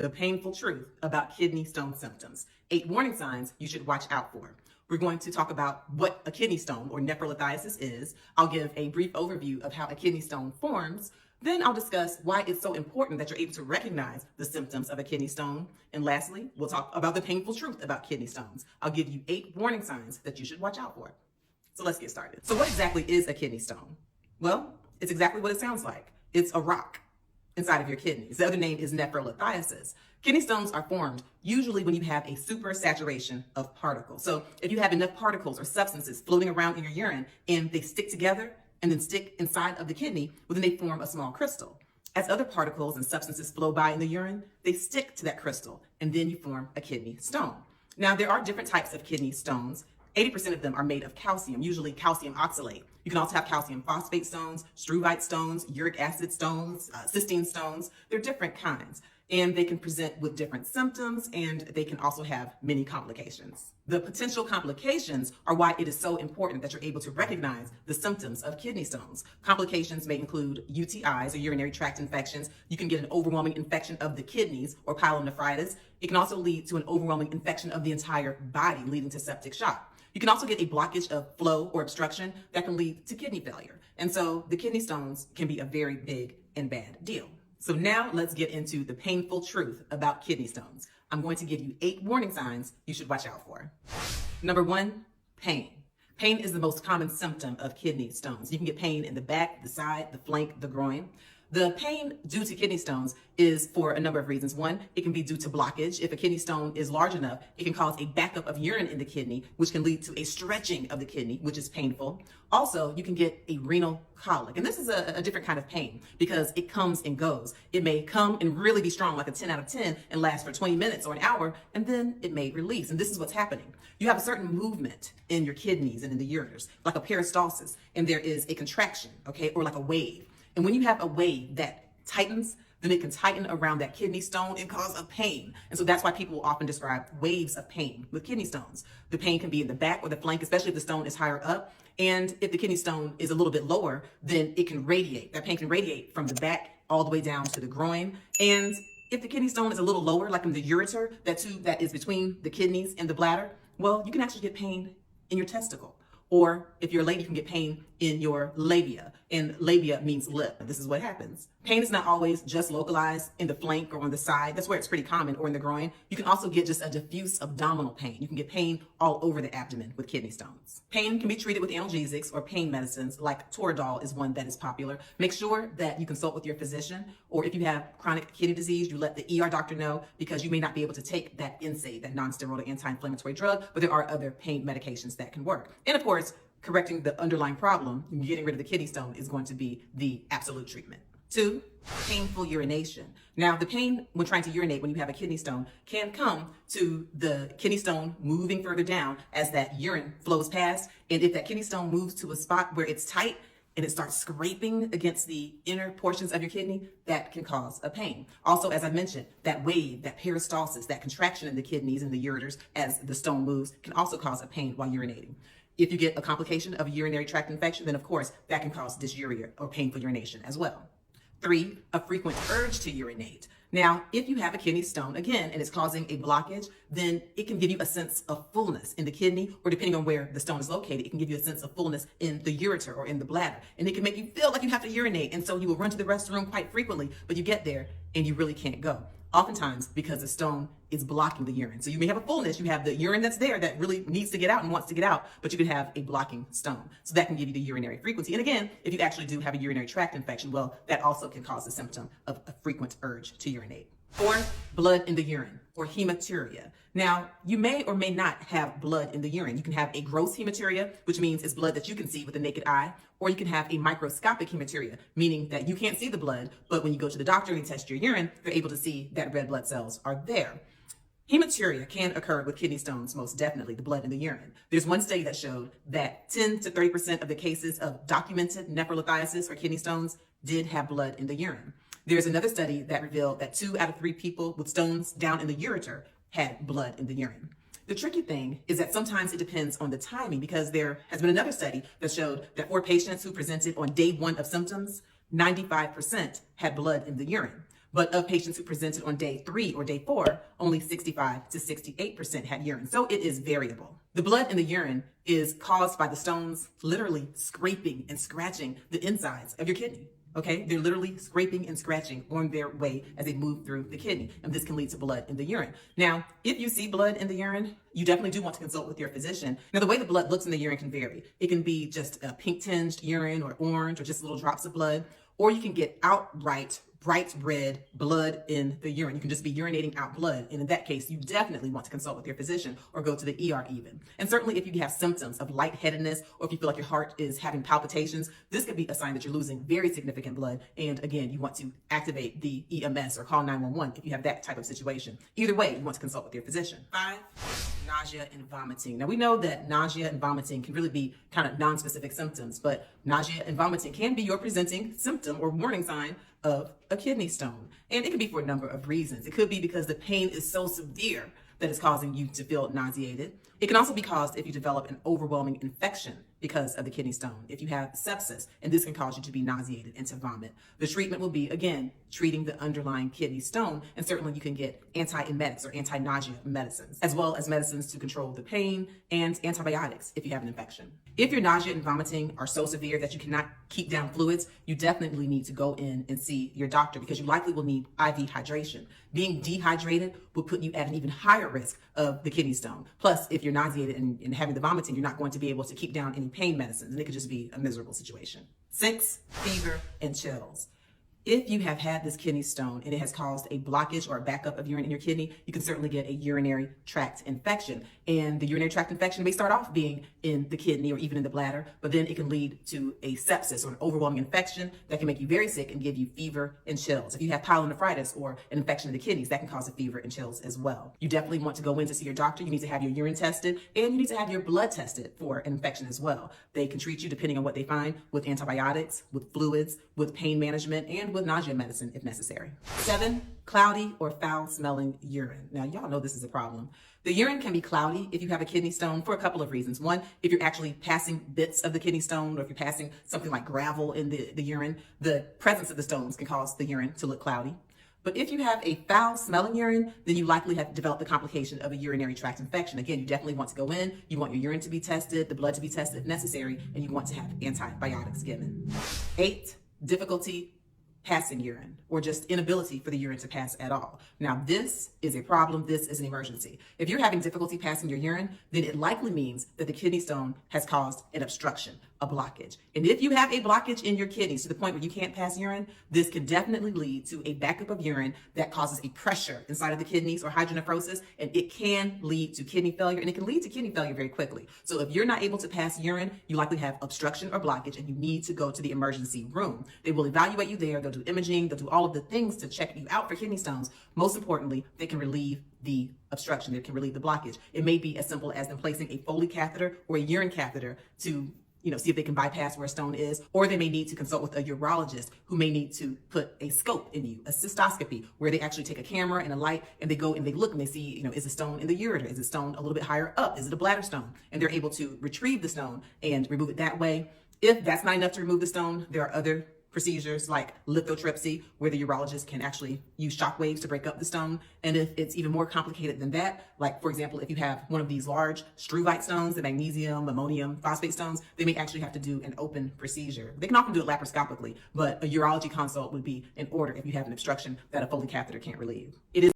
The painful truth about kidney stone symptoms. 8 warning signs you should watch out for. We're going to talk about what a kidney stone or nephrolithiasis is. I'll give a brief overview of how a kidney stone forms. Then I'll discuss why it's so important that you're able to recognize the symptoms of a kidney stone. And lastly, we'll talk about the painful truth about kidney stones. I'll give you 8 warning signs that you should watch out for. So let's get started. So what exactly is a kidney stone? Well, it's exactly what it sounds like. It's a rock inside of your kidneys. The other name is nephrolithiasis. Kidney stones are formed usually when you have a supersaturation of particles. So if you have enough particles or substances floating around in your urine and they stick together and then stick inside of the kidney, well, then they form a small crystal. As other particles and substances flow by in the urine, they stick to that crystal and then you form a kidney stone. Now, there are different types of kidney stones. 80% of them are made of calcium, usually calcium oxalate. You can also have calcium phosphate stones, struvite stones, uric acid stones, cysteine stones. They're different kinds, and they can present with different symptoms, and they can also have many complications. The potential complications are why it is so important that you're able to recognize the symptoms of kidney stones. Complications may include UTIs or urinary tract infections. You can get an overwhelming infection of the kidneys or pyelonephritis. It can also lead to an overwhelming infection of the entire body, leading to septic shock. You can also get a blockage of flow or obstruction that can lead to kidney failure. And so the kidney stones can be a very big and bad deal. So now let's get into the painful truth about kidney stones. I'm going to give you 8 warning signs you should watch out for. Number 1, pain. Pain is the most common symptom of kidney stones. You can get pain in the back, the side, the flank, the groin. The pain due to kidney stones is for a number of reasons. 1, it can be due to blockage. If a kidney stone is large enough, it can cause a backup of urine in the kidney, which can lead to a stretching of the kidney, which is painful. Also, you can get a renal colic. And this is a different kind of pain because it comes and goes. It may come and really be strong, like a 10 out of 10, and last for 20 minutes or an hour, and then it may release. And this is what's happening. You have a certain movement in your kidneys and in the ureters, like a peristalsis, and there is a contraction, okay, or like a wave. And when you have a wave that tightens, then it can tighten around that kidney stone and cause a pain. And so that's why people will often describe waves of pain with kidney stones. The pain can be in the back or the flank, especially if the stone is higher up. And if the kidney stone is a little bit lower, then it can radiate. That pain can radiate from the back all the way down to the groin. And if the kidney stone is a little lower, like in the ureter, that tube that is between the kidneys and the bladder, well, you can actually get pain in your testicle. Or if you're a lady, you can get pain in your labia, and labia means lip. This is what happens. Pain is not always just localized in the flank or on the side. That's where it's pretty common, or in the groin. You can also get just a diffuse abdominal pain. You can get pain all over the abdomen with kidney stones. Pain can be treated with analgesics or pain medicines, like Toradol is one that is popular. Make sure that you consult with your physician, or if you have chronic kidney disease, you let the ER doctor know, because you may not be able to take that NSAID, that non-steroidal anti-inflammatory drug, but there are other pain medications that can work. And of course, correcting the underlying problem, getting rid of the kidney stone, is going to be the absolute treatment. 2, painful urination. Now, the pain when trying to urinate when you have a kidney stone can come to the kidney stone moving further down as that urine flows past. And if that kidney stone moves to a spot where it's tight and it starts scraping against the inner portions of your kidney, that can cause a pain. Also, as I mentioned, that wave, that peristalsis, that contraction in the kidneys and the ureters as the stone moves can also cause a pain while urinating. If you get a complication of a urinary tract infection, then of course that can cause dysuria or painful urination as well. 3, a frequent urge to urinate. Now, if you have a kidney stone, again, and it's causing a blockage, then it can give you a sense of fullness in the kidney, or depending on where the stone is located, it can give you a sense of fullness in the ureter or in the bladder. And it can make you feel like you have to urinate. And so you will run to the restroom quite frequently, but you get there and you really can't go. Oftentimes because the stone is blocking the urine. So you may have a fullness, you have the urine that's there that really needs to get out and wants to get out, but you could have a blocking stone. So that can give you the urinary frequency. And again, if you actually do have a urinary tract infection, well, that also can cause the symptom of a frequent urge to urinate. 4, blood in the urine, or hematuria. Now, you may or may not have blood in the urine. You can have a gross hematuria, which means it's blood that you can see with the naked eye, or you can have a microscopic hematuria, meaning that you can't see the blood, but when you go to the doctor and they test your urine, they're able to see that red blood cells are there. Hematuria can occur with kidney stones, most definitely, the blood in the urine. There's one study that showed that 10 to 30% of the cases of documented nephrolithiasis or kidney stones did have blood in the urine. There's another study that revealed that 2 out of 3 people with stones down in the ureter had blood in the urine. The tricky thing is that sometimes it depends on the timing, because there has been another study that showed that for patients who presented on day 1 of symptoms, 95% had blood in the urine. But of patients who presented on day 3 or day 4, only 65 to 68% had urine. So it is variable. The blood in the urine is caused by the stones literally scraping and scratching the insides of your kidney. Okay, they're literally scraping and scratching on their way as they move through the kidney, and this can lead to blood in the urine. Now, if you see blood in the urine, you definitely do want to consult with your physician. Now, the way the blood looks in the urine can vary. It can be just a pink tinged urine or orange or just little drops of blood, or you can get outright bright red blood in the urine. You can just be urinating out blood. And in that case, you definitely want to consult with your physician or go to the ER even. And certainly if you have symptoms of lightheadedness or if you feel like your heart is having palpitations, this could be a sign that you're losing very significant blood. And again, you want to activate the EMS or call 911 if you have that type of situation. Either way, you want to consult with your physician. 5, nausea and vomiting. Now we know that nausea and vomiting can really be kind of non-specific symptoms, but nausea and vomiting can be your presenting symptom or warning sign of a kidney stone. And it can be for a number of reasons. It could be because the pain is so severe that it's causing you to feel nauseated. It can also be caused if you develop an overwhelming infection because of the kidney stone. If you have sepsis, and this can cause you to be nauseated and to vomit. The treatment will be, again, treating the underlying kidney stone, and certainly you can get antiemetics or anti-nausea medicines, as well as medicines to control the pain and antibiotics if you have an infection. If your nausea and vomiting are so severe that you cannot keep down fluids, you definitely need to go in and see your doctor because you likely will need IV hydration. Being dehydrated will put you at an even higher risk of the kidney stone. Plus, if you're nauseated and having the vomiting, you're not going to be able to keep down any pain medicines, and it could just be a miserable situation. 6, fever and chills. If you have had this kidney stone and it has caused a blockage or a backup of urine in your kidney, you can certainly get a urinary tract infection. And the urinary tract infection may start off being in the kidney or even in the bladder, but then it can lead to a sepsis or an overwhelming infection that can make you very sick and give you fever and chills. If you have pyelonephritis or an infection of the kidneys, that can cause a fever and chills as well. You definitely want to go in to see your doctor. You need to have your urine tested and you need to have your blood tested for an infection as well. They can treat you depending on what they find with antibiotics, with fluids, with pain management, and with nausea medicine if necessary. 7, cloudy or foul smelling urine. Now, y'all know this is a problem. The urine can be cloudy if you have a kidney stone for a couple of reasons. One, if you're actually passing bits of the kidney stone or if you're passing something like gravel in the urine, the presence of the stones can cause the urine to look cloudy. But if you have a foul smelling urine, then you likely have developed the complication of a urinary tract infection. Again, you definitely want to go in, you want your urine to be tested, the blood to be tested if necessary, and you want to have antibiotics given. 8, difficulty passing urine or just inability for the urine to pass at all. Now, this is a problem. This is an emergency. If you're having difficulty passing your urine, then it likely means that the kidney stone has caused an obstruction, a blockage. And if you have a blockage in your kidneys to the point where you can't pass urine, this can definitely lead to a backup of urine that causes a pressure inside of the kidneys or hydronephrosis, and it can lead to kidney failure, and it can lead to kidney failure very quickly. So if you're not able to pass urine, you likely have obstruction or blockage, and you need to go to the emergency room. They will evaluate you there. They'll do imaging. They'll do all of the things to check you out for kidney stones. Most importantly, they can relieve the obstruction. They can relieve the blockage. It may be as simple as them placing a Foley catheter or a urine catheter to see if they can bypass where a stone is, or they may need to consult with a urologist who may need to put a scope in you, a cystoscopy, where they actually take a camera and a light and they go and they look and they see, is a stone in the ureter? Is it stone a little bit higher up? Is it a bladder stone? And they're able to retrieve the stone and remove it that way. If that's not enough to remove the stone, there are other procedures like lithotripsy, where the urologist can actually use shock waves to break up the stone. And if it's even more complicated than that, like for example, if you have one of these large struvite stones, the magnesium, ammonium phosphate stones, they may actually have to do an open procedure. They can often do it laparoscopically, but a urology consult would be in order if you have an obstruction that a Foley catheter can't relieve. It is